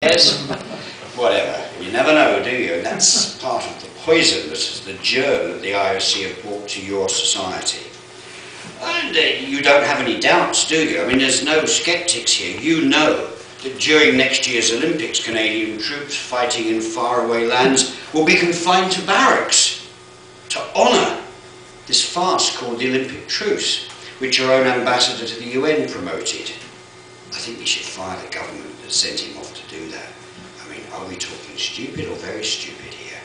Yes? Whatever. You never know, do you? And that's part of the poison, the germ that the IOC have brought to your society. And you don't have any doubts, do you? I mean, there's no skeptics here. You know that during next year's Olympics, Canadian troops fighting in faraway lands will be confined to barracks to honour this farce called the Olympic Truce, which your own ambassador to the UN promoted. I think we should fire the government that sent him off to do that. I mean, are we talking stupid or very stupid here?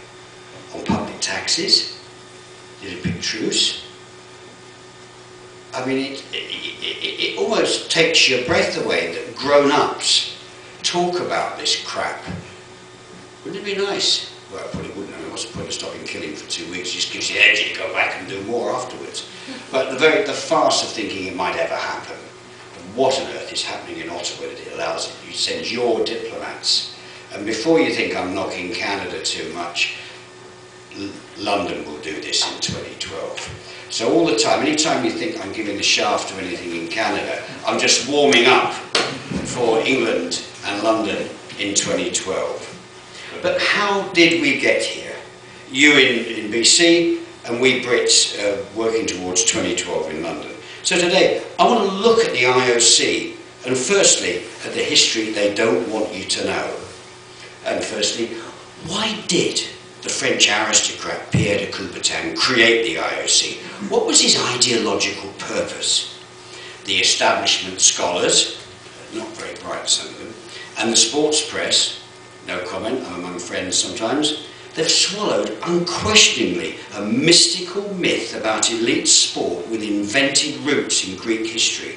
On public taxes? The Olympic Truce? I mean, it almost takes your breath away that grown-ups talk about this crap. Wouldn't it be nice? Well, it probably wouldn't. I mean, what's the point of stopping killing for 2 weeks? It just gives you the energy to go back and do more afterwards. But the farce of thinking it might ever happen, and what on earth is happening in Ottawa that it allows it? You send your diplomats. And before you think I'm knocking Canada too much, London will do this in 2012. So all the time, anytime you think I'm giving the shaft to anything in Canada, I'm just warming up for England and London in 2012. But how did we get here? You in BC and we Brits working towards 2012 in London. So today, I want to look at the IOC and firstly at the history they don't want you to know. And firstly, why did the French aristocrat Pierre de Coubertin create the IOC? What was his ideological purpose? The establishment scholars, not very bright some of them, and the sports press, no comment, I'm among friends sometimes, they've swallowed unquestioningly a mystical myth about elite sport with invented roots in Greek history.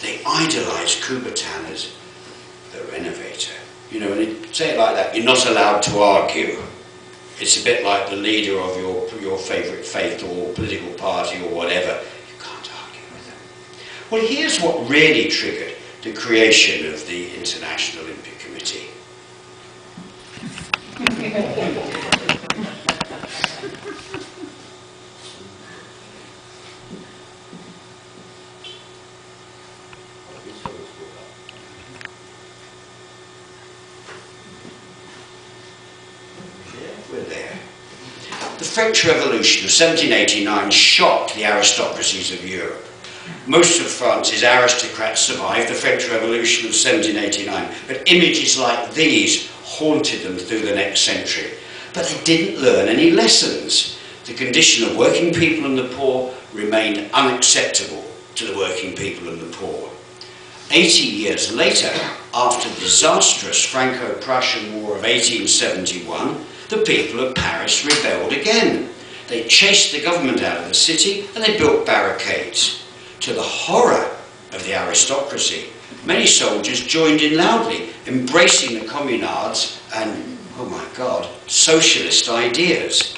They idolise Coubertin as the renovator. You know, when you say it like that, you're not allowed to argue. It's a bit like the leader of your favourite faith or political party or whatever. You can't argue with them. Well, here's what really triggered the creation of the International Olympic Committee. We're there. The French Revolution of 1789 shocked the aristocracies of Europe. Most of France's aristocrats survived the French Revolution of 1789, but images like these haunted them through the next century. But they didn't learn any lessons. The condition of working people and the poor remained unacceptable to the working people and the poor. 80 years later, after the disastrous Franco-Prussian War of 1871, the people of Paris rebelled again. They chased the government out of the city and they built barricades. To the horror of the aristocracy, many soldiers joined in loudly, embracing the communards and, oh my God, socialist ideas.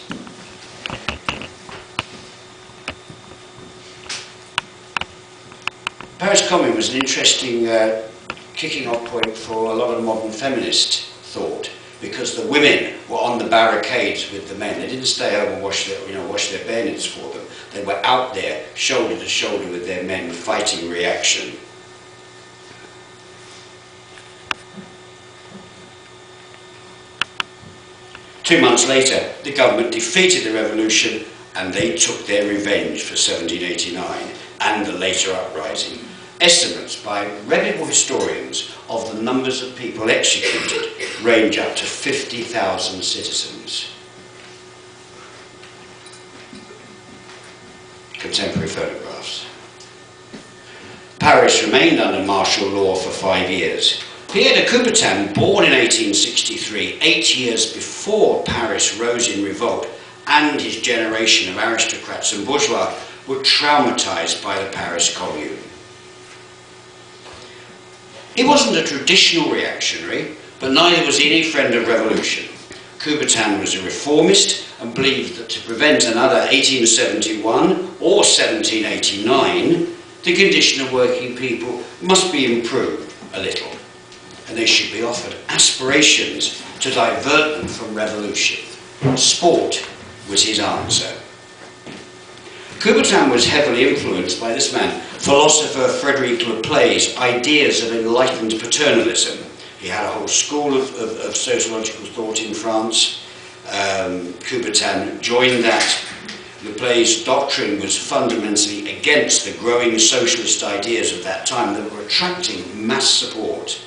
Paris Commune was an interesting kicking off point for a lot of modern feminist thought, because the women were on the barricades with the men. They didn't stay home and wash their bayonets for them. They were out there, shoulder to shoulder with their men, fighting reaction. Two months later, the government defeated the revolution and they took their revenge for 1789 and the later uprising. Estimates by reputable historians of the numbers of people executed range up to 50,000 citizens. Contemporary photographs. Paris remained under martial law for 5 years. Pierre de Coubertin, born in 1863, 8 years before Paris rose in revolt, and his generation of aristocrats and bourgeois were traumatized by the Paris Commune. He wasn't a traditional reactionary, but neither was he any friend of revolution. Coubertin was a reformist and believed that to prevent another 1871 or 1789, the condition of working people must be improved a little, and they should be offered aspirations to divert them from revolution. Sport was his answer. Coubertin was heavily influenced by this man, philosopher Frederic Laplay's ideas of enlightened paternalism, He had a whole school of sociological thought in France. Coubertin joined that. Leplay's doctrine was fundamentally against the growing socialist ideas of that time that were attracting mass support.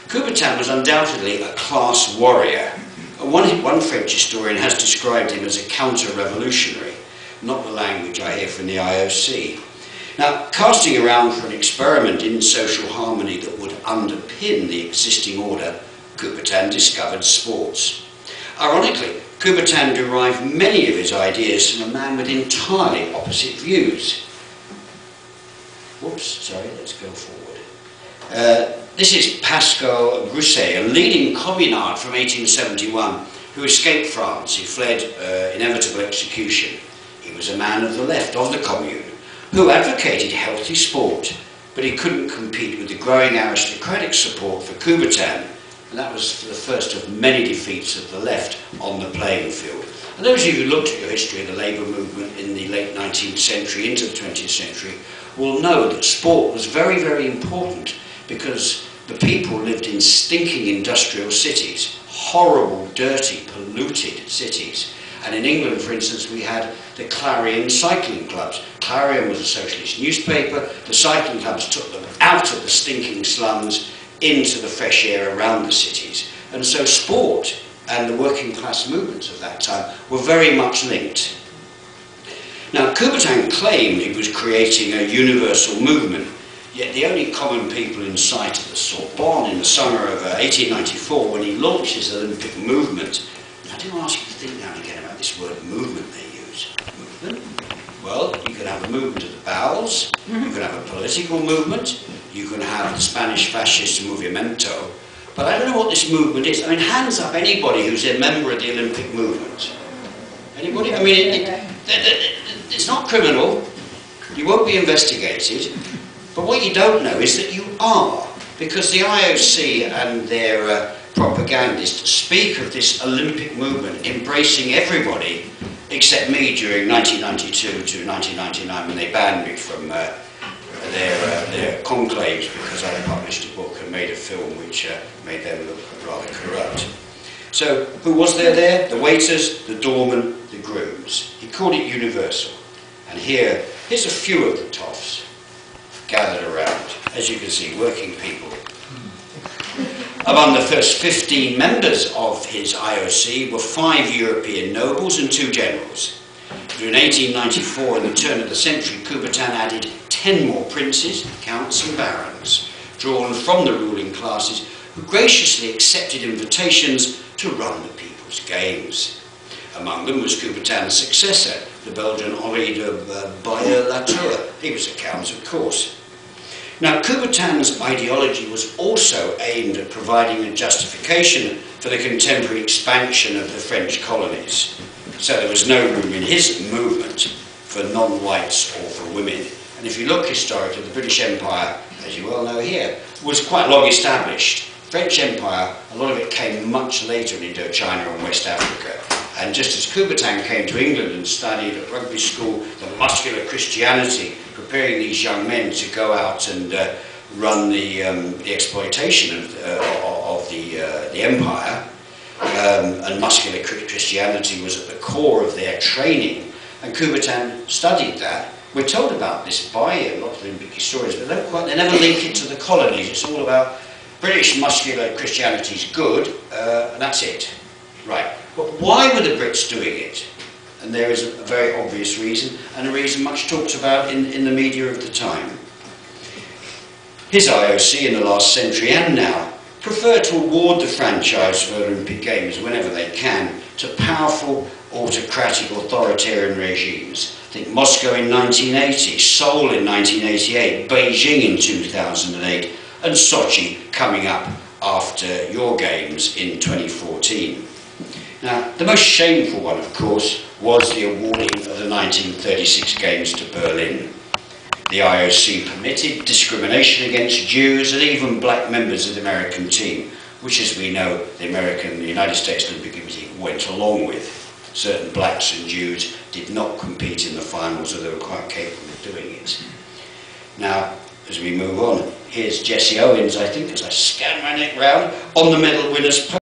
Coubertin was undoubtedly a class warrior. One French historian has described him as a counter-revolutionary, not the language I hear from the IOC. Now, casting around for an experiment in social harmony that would underpin the existing order, Coubertin discovered sports. Ironically, Coubertin derived many of his ideas from a man with entirely opposite views. Whoops, sorry, let's go forward. This is Pascal Grousset, a leading communard from 1871 who escaped France. He fled inevitable execution. He was a man of the left, of the Commune, who advocated healthy sport, but he couldn't compete with the growing aristocratic support for Coubertin, and that was the first of many defeats of the left on the playing field. And those of you who looked at your history of the labour movement in the late 19th century into the 20th century will know that sport was very, very important, because the people lived in stinking industrial cities, horrible, dirty, polluted cities. And in England, for instance, we had the Clarion cycling clubs. Clarion was a socialist newspaper. The cycling clubs took them out of the stinking slums into the fresh air around the cities. And so sport and the working class movements of that time were very much linked. Now, Coubertin claimed he was creating a universal movement, yet the only common people in sight at the Sorbonne in the summer of 1894, when he launched his Olympic movement. I do ask you to think now and again about this word movement they use. Movement? Well, you can have a movement of the bowels, you can have a political movement, you can have the Spanish fascist movimiento, but I don't know what this movement is. I mean, hands up anybody who's a member of the Olympic movement. Anybody? I mean, it's not criminal, you won't be investigated, but what you don't know is that you are, because the IOC and their propagandists speak of this Olympic movement embracing everybody except me during 1992 to 1999, when they banned me from their conclaves because I published a book and made a film which made them look rather corrupt. So who was there? The waiters, the doormen, the grooms. He called it universal. And here's a few of the toffs gathered around. As you can see, working people. Among the first 15 members of his IOC were 5 European nobles and 2 generals. During 1894, in the turn of the century, Coubertin added 10 more princes, counts and barons, drawn from the ruling classes, who graciously accepted invitations to run the people's games. Among them was Coubertin's successor, the Belgian Henri de Bayer-Latour. He was a count, of course. Now, Coubertin's ideology was also aimed at providing a justification for the contemporary expansion of the French colonies. So there was no room in his movement for non-whites or for women. And if you look historically, the British Empire, as you well know here, was quite long established. French Empire, a lot of it came much later in Indochina and West Africa. And just as Coubertin came to England and studied at rugby school the muscular Christianity, preparing these young men to go out and run the exploitation of the empire, and muscular Christianity was at the core of their training, and Coubertin studied that. We're told about this by a lot of Olympic historians, but they never link it to the colonies. It's all about British muscular Christianity's good, and that's it. Right. But why were the Brits doing it? And there is a very obvious reason, and a reason much talked about in the media of the time. His IOC in the last century and now prefer to award the franchise for Olympic Games whenever they can to powerful, autocratic, authoritarian regimes. Think Moscow in 1980, Seoul in 1988, Beijing in 2008, and Sochi coming up after your Games in 2014. Now, the most shameful one, of course, was the awarding of the 1936 Games to Berlin. The IOC permitted discrimination against Jews and even black members of the American team, which, as we know, the United States Olympic Committee went along with. Certain blacks and Jews did not compete in the finals, although they were quite capable of doing it. Now, as we move on. Here's Jesse Owens, I think, as I scan my neck round on the medal winners'